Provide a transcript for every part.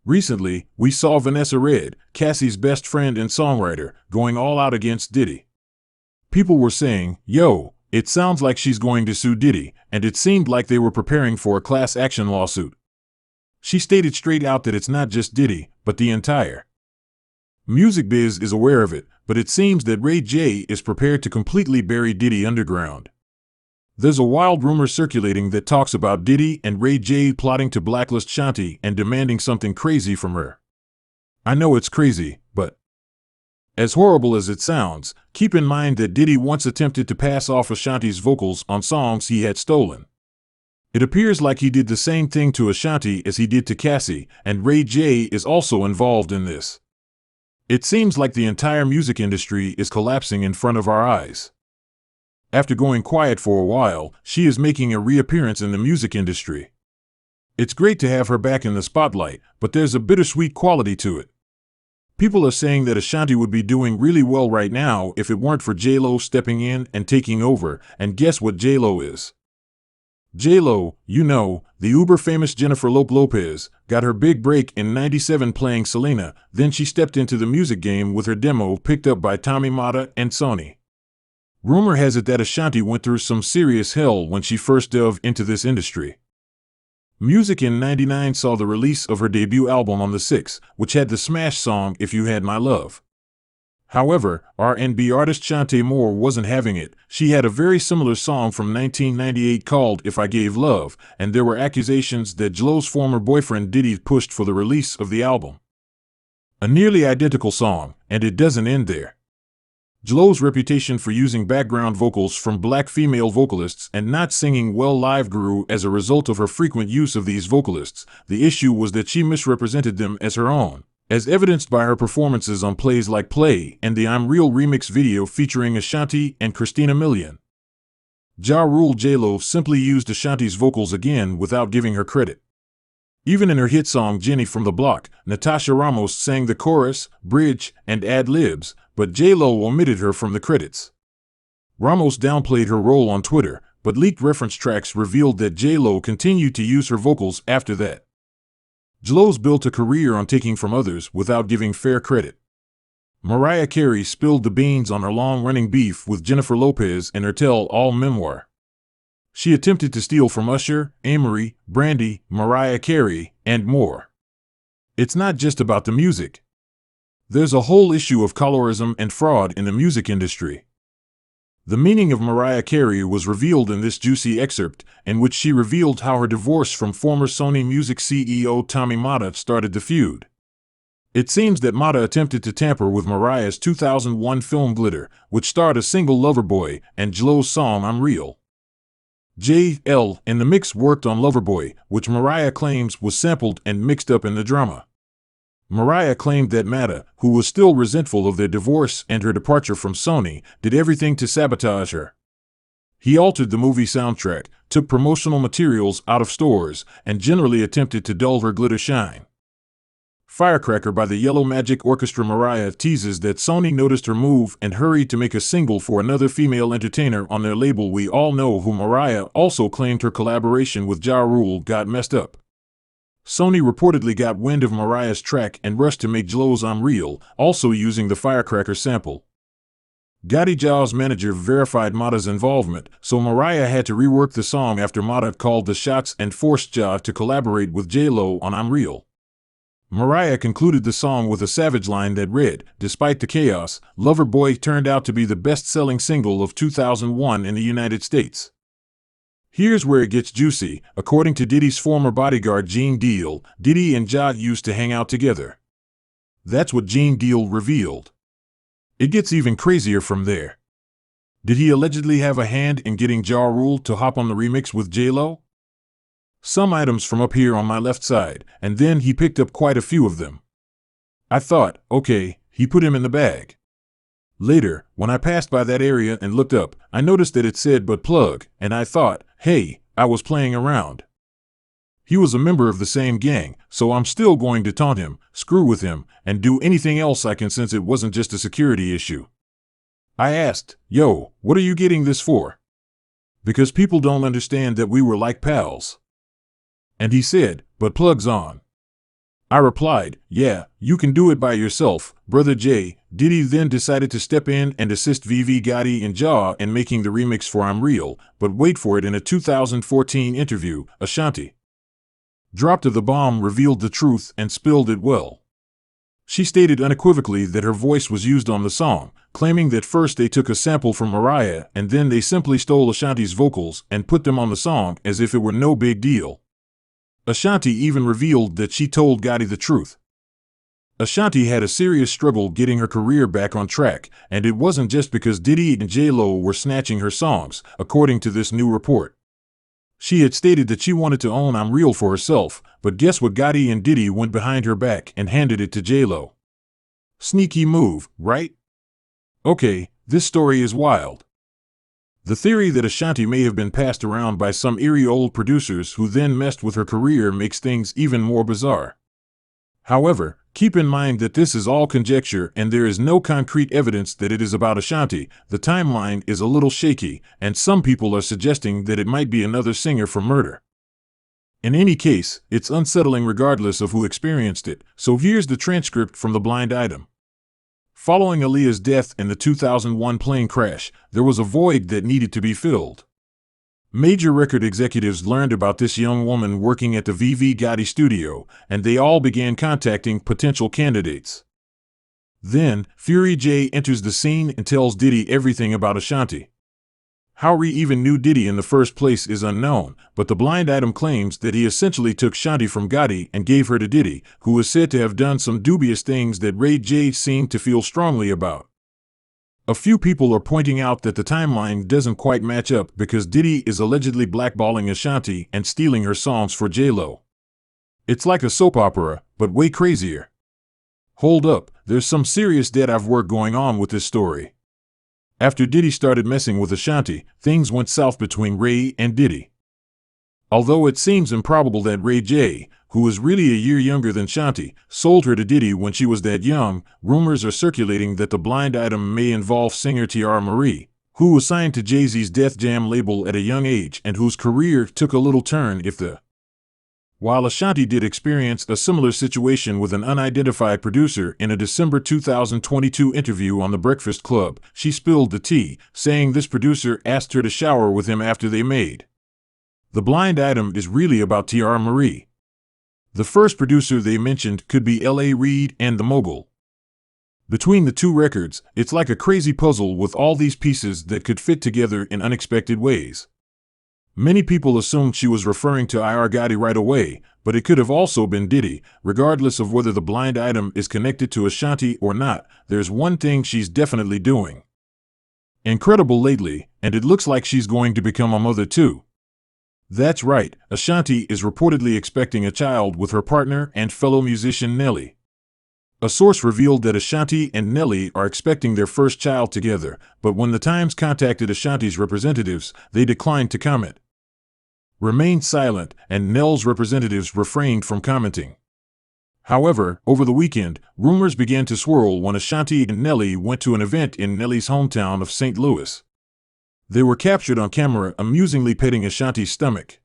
Recently, we saw Vanessa Red, Cassie's best friend and songwriter, going all out against Diddy. People were saying, yo, it sounds like she's going to sue Diddy, and it seemed like they were preparing for a class action lawsuit. She stated straight out that it's not just Diddy, but the entire music biz is aware of it, but it seems that Ray J is prepared to completely bury Diddy underground. There's a wild rumor circulating that talks about Diddy and Ray J plotting to blacklist Shanti and demanding something crazy from her. I know it's crazy, but as horrible as it sounds, keep in mind that Diddy once attempted to pass off Ashanti's vocals on songs he had stolen. It appears like he did the same thing to Ashanti as he did to Cassie, and Ray J is also involved in this. It seems like the entire music industry is collapsing in front of our eyes. After going quiet for a while, she is making a reappearance in the music industry. It's great to have her back in the spotlight, but there's a bittersweet quality to it. People are saying that Ashanti would be doing really well right now if it weren't for J-Lo stepping in and taking over, and guess what J-Lo is? J-Lo, you know, the uber-famous Jennifer Lopez, got her big break in '97 playing Selena, then she stepped into the music game with her demo picked up by Tommy Mottola and Sony. Rumor has it that Ashanti went through some serious hell when she first delved into this industry. Music in '99 saw the release of her debut album On the 6th, which had the smash song If You Had My Love. However, R&B artist Shanti Moore wasn't having it. She had a very similar song from 1998 called If I Gave Love, and there were accusations that J-Lo's former boyfriend Diddy pushed for the release of the album. A nearly identical song, and it doesn't end there. J-Lo's reputation for using background vocals from black female vocalists and not singing well live grew as a result of her frequent use of these vocalists. The issue was that she misrepresented them as her own, as evidenced by her performances on plays like Play and the I'm Real remix video featuring Ashanti and Christina Milian. Ja Rule J-Lo simply used Ashanti's vocals again without giving her credit. Even in her hit song Jenny from the Block, Natasha Ramos sang the chorus, bridge, and ad-libs, but J-Lo omitted her from the credits. Ramos downplayed her role on Twitter, but leaked reference tracks revealed that J-Lo continued to use her vocals after that. J-Lo's built a career on taking from others without giving fair credit. Mariah Carey spilled the beans on her long-running beef with Jennifer Lopez in her tell-all memoir. She attempted to steal from Usher, Amory, Brandy, Mariah Carey, and more. It's not just about the music. There's a whole issue of colorism and fraud in the music industry. The meaning of Mariah Carey was revealed in this juicy excerpt, in which she revealed how her divorce from former Sony Music CEO Tommy Mottola started the feud. It seems that Mottola attempted to tamper with Mariah's 2001 film Glitter, which starred a single Loverboy and J-Lo's song I'm Real. J.L. in the mix worked on Loverboy, which Mariah claims was sampled and mixed up in the drama. Mariah claimed that Mottola, who was still resentful of their divorce and her departure from Sony, did everything to sabotage her. He altered the movie soundtrack, took promotional materials out of stores, and generally attempted to dull her glitter shine. Firecracker by the Yellow Magic Orchestra. Mariah teases that Sony noticed her move and hurried to make a single for another female entertainer on their label We All Know Who. Mariah also claimed her collaboration with Ja Rule got messed up. Sony reportedly got wind of Mariah's track and rushed to make J-Lo's I'm Real, also using the Firecracker sample. Gotti Ja's manager verified Mottola's involvement, so Mariah had to rework the song after Mottola called the shots and forced Ja to collaborate with J-Lo on I'm Real. Mariah concluded the song with a savage line that read, "Despite the chaos, Loverboy turned out to be the best-selling single of 2001 in the United States." Here's where it gets juicy. According to Diddy's former bodyguard Gene Deal, Diddy and Ja used to hang out together. That's what Gene Deal revealed. It gets even crazier from there. Did he allegedly have a hand in getting Ja Rule to hop on the remix with J-Lo? Some items from up here on my left side, and then he picked up quite a few of them. I thought, okay, he put him in the bag. Later, when I passed by that area and looked up, I noticed that it said "Butt Plug," and I thought, hey, I was playing around. He was a member of the same gang, so I'm still going to taunt him, screw with him, and do anything else I can since it wasn't just a security issue. I asked, yo, what are you getting this for? Because people don't understand that we were like pals. And he said, "But plug's on." I replied, "Yeah, you can do it by yourself, Brother Jay." Diddy then decided to step in and assist VV Gotti and Ja in making the remix for I'm Real, but wait for it, in a 2014 interview, Ashanti dropped the bomb, revealed the truth, and spilled it well. She stated unequivocally that her voice was used on the song, claiming that first they took a sample from Mariah and then they simply stole Ashanti's vocals and put them on the song as if it were no big deal. Ashanti even revealed that she told Gotti the truth. Ashanti had a serious struggle getting her career back on track, and it wasn't just because Diddy and J-Lo were snatching her songs, according to this new report. She had stated that she wanted to own I'm Real for herself, but guess what? Gotti and Diddy went behind her back and handed it to J-Lo. Sneaky move, right? Okay, this story is wild. The theory that Ashanti may have been passed around by some eerie old producers who then messed with her career makes things even more bizarre. However, keep in mind that this is all conjecture and there is no concrete evidence that it is about Ashanti. The timeline is a little shaky, and some people are suggesting that it might be another singer for Murder. In any case, it's unsettling regardless of who experienced it, so here's the transcript from the blind item. Following Aaliyah's death in the 2001 plane crash, there was a void that needed to be filled. Major record executives learned about this young woman working at the VV Gotti studio, and they all began contacting potential candidates. Then, Fury J enters the scene and tells Diddy everything about Ashanti. How he even knew Diddy in the first place is unknown, but the blind item claims that he essentially took Ashanti from Gotti and gave her to Diddy, who is said to have done some dubious things that Ray J seemed to feel strongly about. A few people are pointing out that the timeline doesn't quite match up because Diddy is allegedly blackballing Ashanti and stealing her songs for J-Lo. It's like a soap opera, but way crazier. Hold up, there's some serious dead-eye work going on with this story. After Diddy started messing with Ashanti, things went south between Ray and Diddy. Although it seems improbable that Ray J, who is really a year younger than Ashanti, sold her to Diddy when she was that young, rumors are circulating that the blind item may involve singer Tiara Marie, who was signed to Jay-Z's Def Jam label at a young age and whose career took a little turn While Ashanti did experience a similar situation with an unidentified producer in a December 2022 interview on The Breakfast Club, she spilled the tea, saying this producer asked her to shower with him after they made. The blind item is really about Tiara Marie. The first producer they mentioned could be L.A. Reid and The Mogul. Between the two records, it's like a crazy puzzle with all these pieces that could fit together in unexpected ways. Many people assumed she was referring to Ir Gotti right away, but it could have also been Diddy. Regardless of whether the blind item is connected to Ashanti or not, there's one thing she's definitely doing incredible lately, and it looks like she's going to become a mother too. That's right, Ashanti is reportedly expecting a child with her partner and fellow musician Nelly. A source revealed that Ashanti and Nelly are expecting their first child together, but when the Times contacted Ashanti's representatives, they declined to comment. Remained silent, and Nell's representatives refrained from commenting. However, over the weekend, rumors began to swirl when Ashanti and Nelly went to an event in Nelly's hometown of St. Louis. They were captured on camera amusingly petting Ashanti's stomach.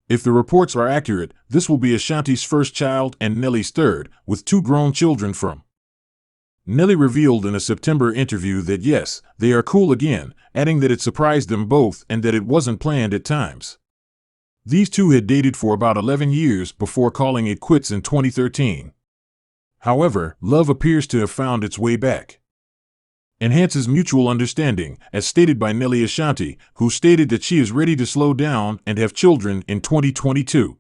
If the reports are accurate, this will be Ashanti's first child and Nelly's third, with 2 grown children from. Nelly revealed in a September interview that yes, they are cool again, adding that it surprised them both and that it wasn't planned at times. These two had dated for about 11 years before calling it quits in 2013. However, love appears to have found its way back. Enhances mutual understanding, as stated by Nelly Ashanti, who stated that she is ready to slow down and have children in 2022.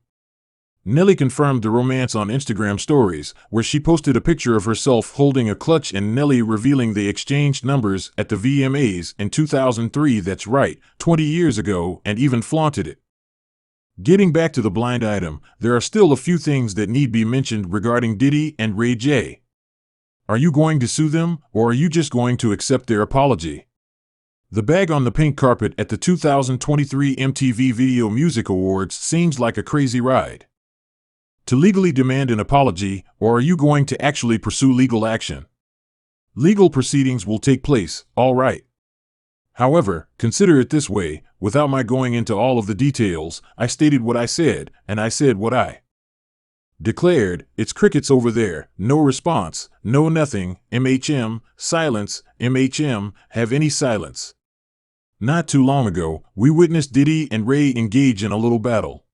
Nelly confirmed the romance on Instagram stories, where she posted a picture of herself holding a clutch and Nelly revealing they exchanged numbers at the VMAs in 2003. That's right, 20 years ago, and even flaunted it. Getting back to the blind item, there are still a few things that need be mentioned regarding Diddy and Ray J. Are you going to sue them, or are you just going to accept their apology? The bag on the pink carpet at the 2023 MTV Video Music Awards seems like a crazy ride. To legally demand an apology, or are you going to actually pursue legal action? Legal proceedings will take place, all right. However, consider it this way, without my going into all of the details, I stated what I said, and I said what I declared, "It's crickets over there, no response, no nothing, MHM, silence, MHM, have any silence." Not too long ago, we witnessed Diddy and Ray engage in a little battle.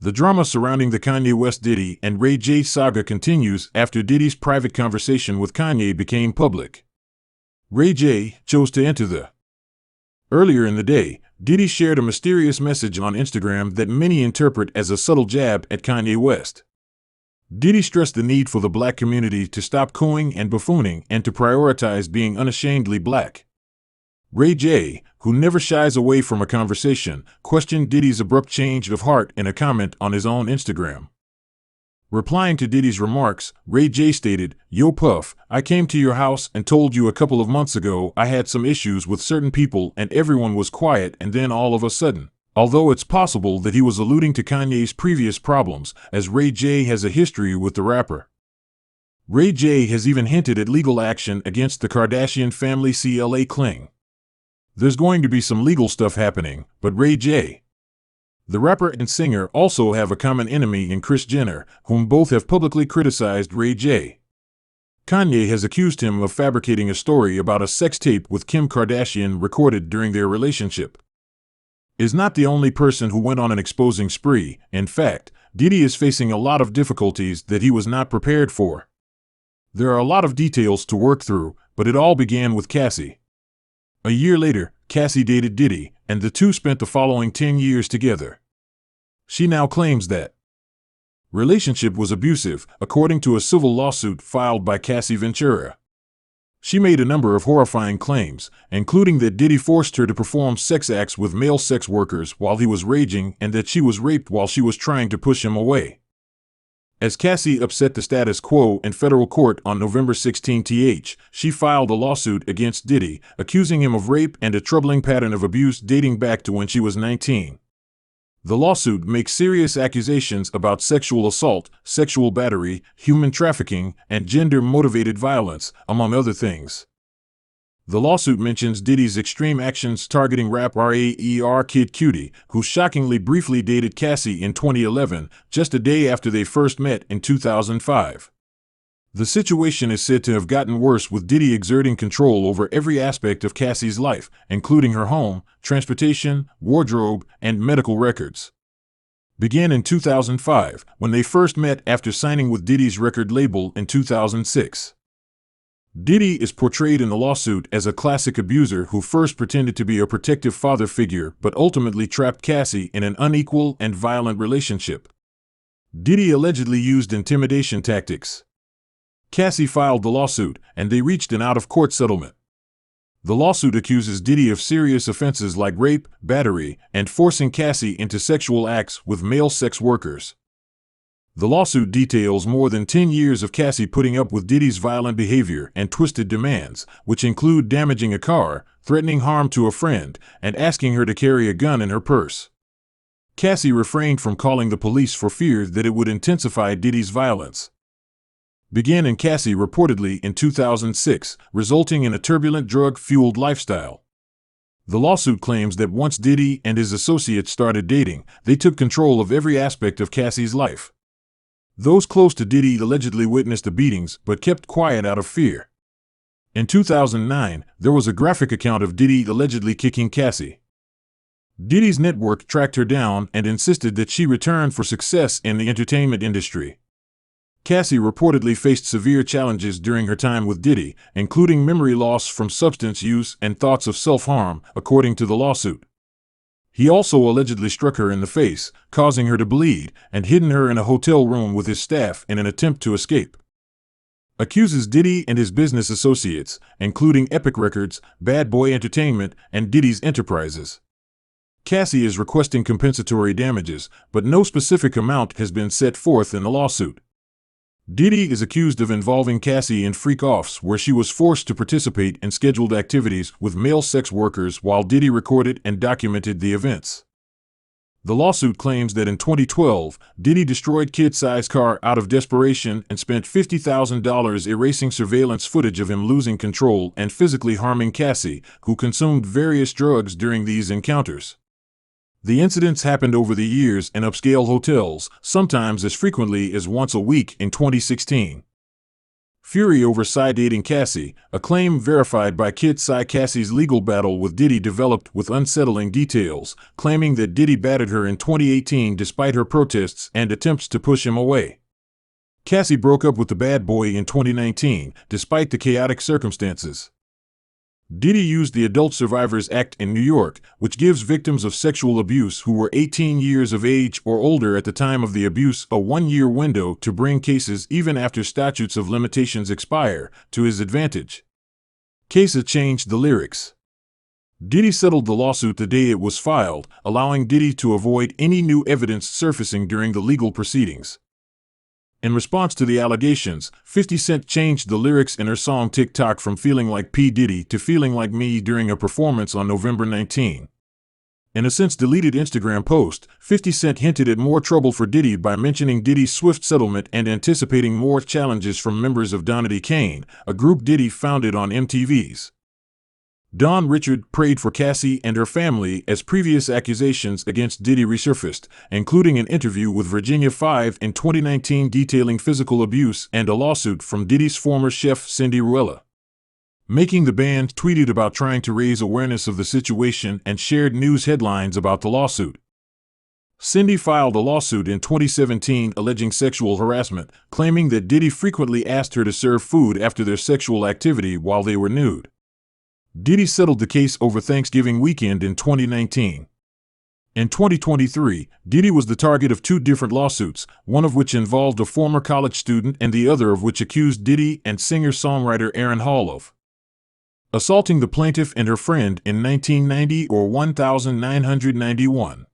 The drama surrounding the Kanye West Diddy and Ray J saga continues after Diddy's private conversation with Kanye became public. Ray J chose to enter the. Earlier in the day, Diddy shared a mysterious message on Instagram that many interpret as a subtle jab at Kanye West. Diddy stressed the need for the black community to stop cooing and buffooning and to prioritize being unashamedly black. Ray J, who never shies away from a conversation, questioned Diddy's abrupt change of heart in a comment on his own Instagram. Replying to Diddy's remarks, Ray J stated, "Yo Puff, I came to your house and told you a couple of months ago I had some issues with certain people and everyone was quiet, and then all of a sudden." Although it's possible that he was alluding to Kanye's previous problems, as Ray J has a history with the rapper. Ray J has even hinted at legal action against the Kardashian family CLA Kling. There's going to be some legal stuff happening, but Ray J, the rapper and singer, also have a common enemy in Kris Jenner, whom both have publicly criticized Ray J. Kanye has accused him of fabricating a story about a sex tape with Kim Kardashian recorded during their relationship. Is not the only person who went on an exposing spree. In fact, Diddy is facing a lot of difficulties that he was not prepared for. There are a lot of details to work through, but it all began with Cassie. A year later, Cassie dated Diddy, and the two spent the following 10 years together. She now claims that relationship was abusive, according to a civil lawsuit filed by Cassie Ventura. She made a number of horrifying claims, including that Diddy forced her to perform sex acts with male sex workers while he was raging and that she was raped while she was trying to push him away. As Cassie upset the status quo in federal court on November 16, she filed a lawsuit against Diddy, accusing him of rape and a troubling pattern of abuse dating back to when she was 19. The lawsuit makes serious accusations about sexual assault, sexual battery, human trafficking, and gender-motivated violence, among other things. The lawsuit mentions Diddy's extreme actions targeting rapper Kid Cudi, who shockingly briefly dated Cassie in 2011, just a day after they first met in 2005. The situation is said to have gotten worse, with Diddy exerting control over every aspect of Cassie's life, including her home, transportation, wardrobe, and medical records. Began in 2005, when they first met after signing with Diddy's record label in 2006. Diddy is portrayed in the lawsuit as a classic abuser who first pretended to be a protective father figure but ultimately trapped Cassie in an unequal and violent relationship. Diddy allegedly used intimidation tactics. Cassie filed the lawsuit, and they reached an out-of-court settlement. The lawsuit accuses Diddy of serious offenses like rape, battery, and forcing Cassie into sexual acts with male sex workers. The lawsuit details more than 10 years of Cassie putting up with Diddy's violent behavior and twisted demands, which include damaging a car, threatening harm to a friend, and asking her to carry a gun in her purse. Cassie refrained from calling the police for fear that it would intensify Diddy's violence. Began in Cassie reportedly in 2006, resulting in a turbulent drug-fueled lifestyle. The lawsuit claims that once Diddy and his associates started dating, they took control of every aspect of Cassie's life. Those close to Diddy allegedly witnessed the beatings but kept quiet out of fear. In 2009, there was a graphic account of Diddy allegedly kicking Cassie. Diddy's network tracked her down and insisted that she return for success in the entertainment industry. Cassie reportedly faced severe challenges during her time with Diddy, including memory loss from substance use and thoughts of self-harm, according to the lawsuit. He also allegedly struck her in the face, causing her to bleed, and hidden her in a hotel room with his staff in an attempt to escape. Accuses Diddy and his business associates, including Epic Records, Bad Boy Entertainment, and Diddy's Enterprises. Cassie is requesting compensatory damages, but no specific amount has been set forth in the lawsuit. Diddy is accused of involving Cassie in freak-offs where she was forced to participate in scheduled activities with male sex workers while Diddy recorded and documented the events. The lawsuit claims that in 2012, Diddy destroyed Kid-Size car out of desperation and spent $50,000 erasing surveillance footage of him losing control and physically harming Cassie, who consumed various drugs during these encounters. The incidents happened over the years in upscale hotels, sometimes as frequently as once a week in 2016. Fury over Psy dating Cassie, a claim verified by Kid Psy. Cassie's legal battle with Diddy developed with unsettling details, claiming that Diddy battered her in 2018 despite her protests and attempts to push him away. Cassie broke up with the bad boy in 2019, despite the chaotic circumstances. Diddy used the Adult Survivors Act in New York, which gives victims of sexual abuse who were 18 years of age or older at the time of the abuse a one-year window to bring cases even after statutes of limitations expire, to his advantage. Kesa changed the lyrics. Diddy settled the lawsuit the day it was filed, allowing Diddy to avoid any new evidence surfacing during the legal proceedings. In response to the allegations, 50 Cent changed the lyrics in her song TikTok from "Feeling Like P. Diddy" to "Feeling Like Me" during a performance on November 19. In a since-deleted Instagram post, 50 Cent hinted at more trouble for Diddy by mentioning Diddy's swift settlement and anticipating more challenges from members of Donity Kane, a group Diddy founded on MTV's Don Richard prayed for Cassie and her family as previous accusations against Diddy resurfaced, including an interview with Virginia 5 in 2019 detailing physical abuse and a lawsuit from Diddy's former chef Cindy Ruella. Making the Band tweeted about trying to raise awareness of the situation and shared news headlines about the lawsuit. Cindy filed a lawsuit in 2017 alleging sexual harassment, claiming that Diddy frequently asked her to serve food after their sexual activity while they were nude. Diddy settled the case over Thanksgiving weekend in 2019. In 2023, Diddy was the target of two different lawsuits, one of which involved a former college student and the other of which accused Diddy and singer-songwriter Aaron Hall of assaulting the plaintiff and her friend in 1990 or 1991.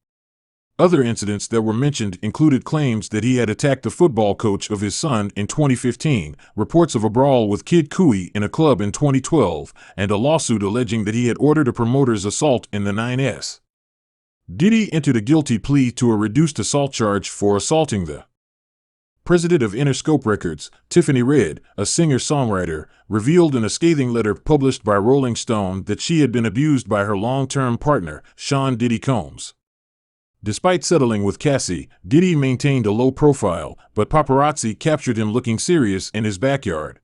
Other incidents that were mentioned included claims that he had attacked the football coach of his son in 2015, reports of a brawl with Kid Cudi in a club in 2012, and a lawsuit alleging that he had ordered a promoter's assault in the 9S. Diddy entered a guilty plea to a reduced assault charge for assaulting the president of Interscope Records, Tiffany Red, a singer-songwriter, revealed in a scathing letter published by Rolling Stone that she had been abused by her long-term partner, Sean Diddy Combs. Despite settling with Cassie, Diddy maintained a low profile, but paparazzi captured him looking serious in his backyard.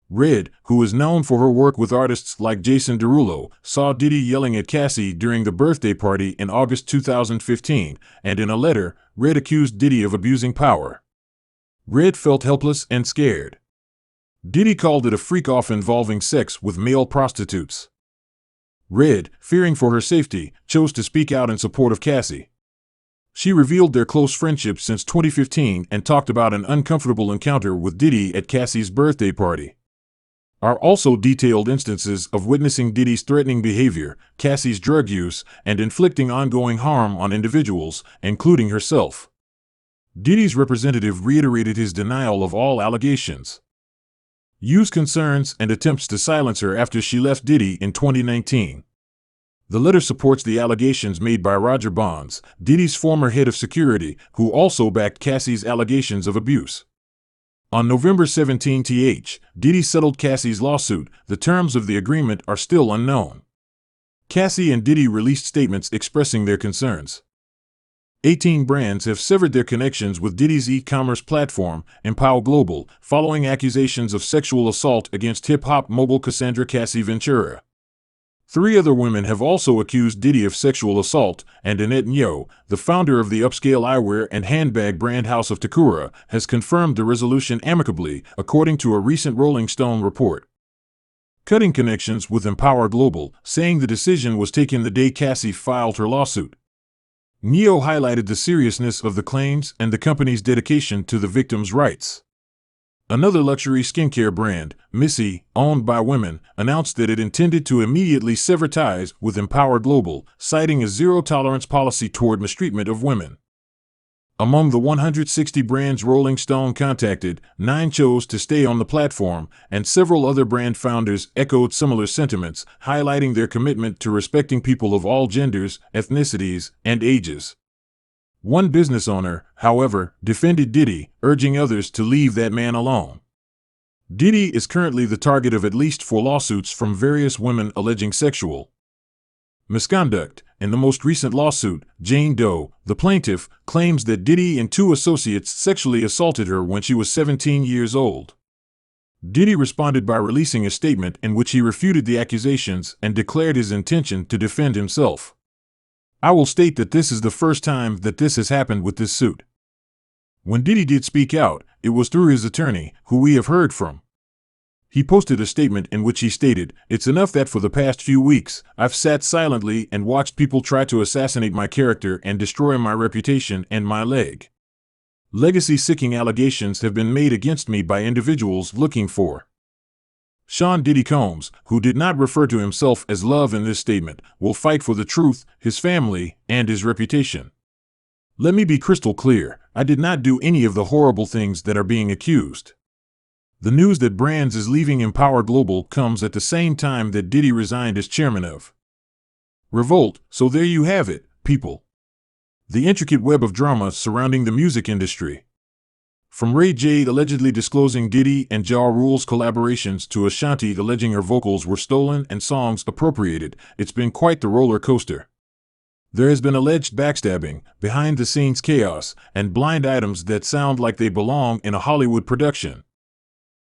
Red, who is known for her work with artists like Jason Derulo, saw Diddy yelling at Cassie during the birthday party in August 2015, and in a letter, Red accused Diddy of abusing power. Red felt helpless and scared. Diddy called it a freak-off involving sex with male prostitutes. Red, fearing for her safety, chose to speak out in support of Cassie. She revealed their close friendship since 2015 and talked about an uncomfortable encounter with Diddy at Cassie's birthday party. Are also detailed instances of witnessing Diddy's threatening behavior, Cassie's drug use, and inflicting ongoing harm on individuals, including herself. Diddy's representative reiterated his denial of all allegations. Used concerns and attempts to silence her after she left Diddy in 2019. The letter supports the allegations made by Roger Bonds, Diddy's former head of security, who also backed Cassie's allegations of abuse. On November 17, Diddy settled Cassie's lawsuit. The terms of the agreement are still unknown. Cassie and Diddy released statements expressing their concerns. 18 brands have severed their connections with Diddy's e-commerce platform, Empower Global, following accusations of sexual assault against hip-hop mogul Cassandra Cassie Ventura. 3 other women have also accused Diddy of sexual assault, and Annette Nyo, the founder of the upscale eyewear and handbag brand House of Takura, has confirmed the resolution amicably, according to a recent Rolling Stone report. Cutting connections with Empower Global, saying the decision was taken the day Cassie filed her lawsuit. Neo highlighted the seriousness of the claims and the company's dedication to the victims' rights. Another luxury skincare brand, Missy, owned by women, announced that it intended to immediately sever ties with Empower Global, citing a zero-tolerance policy toward mistreatment of women. Among the 160 brands Rolling Stone contacted, 9 chose to stay on the platform, and several other brand founders echoed similar sentiments, highlighting their commitment to respecting people of all genders, ethnicities, and ages. One business owner, however, defended Diddy, urging others to leave that man alone. Diddy is currently the target of at least 4 lawsuits from various women alleging sexual misconduct. In the most recent lawsuit, Jane Doe, the plaintiff, claims that Diddy and two associates sexually assaulted her when she was 17 years old. Diddy responded by releasing a statement in which he refuted the accusations and declared his intention to defend himself. "I will state that this is the first time that this has happened with this suit." When Diddy did speak out, it was through his attorney, who we have heard from. He posted a statement in which he stated, "It's enough that for the past few weeks, I've sat silently and watched people try to assassinate my character and destroy my reputation and my leg. Legacy-seeking allegations have been made against me by individuals looking for." Sean Diddy Combs, who did not refer to himself as Love in this statement, will fight for the truth, his family, and his reputation. "Let me be crystal clear, I did not do any of the horrible things that are being accused." The news that Brands is leaving Empower Global comes at the same time that Diddy resigned as chairman of Revolt, so there you have it, people. The intricate web of drama surrounding the music industry. From Ray J allegedly disclosing Diddy and Ja Rule's collaborations to Ashanti alleging her vocals were stolen and songs appropriated, it's been quite the roller coaster. There has been alleged backstabbing, behind-the-scenes chaos, and blind items that sound like they belong in a Hollywood production.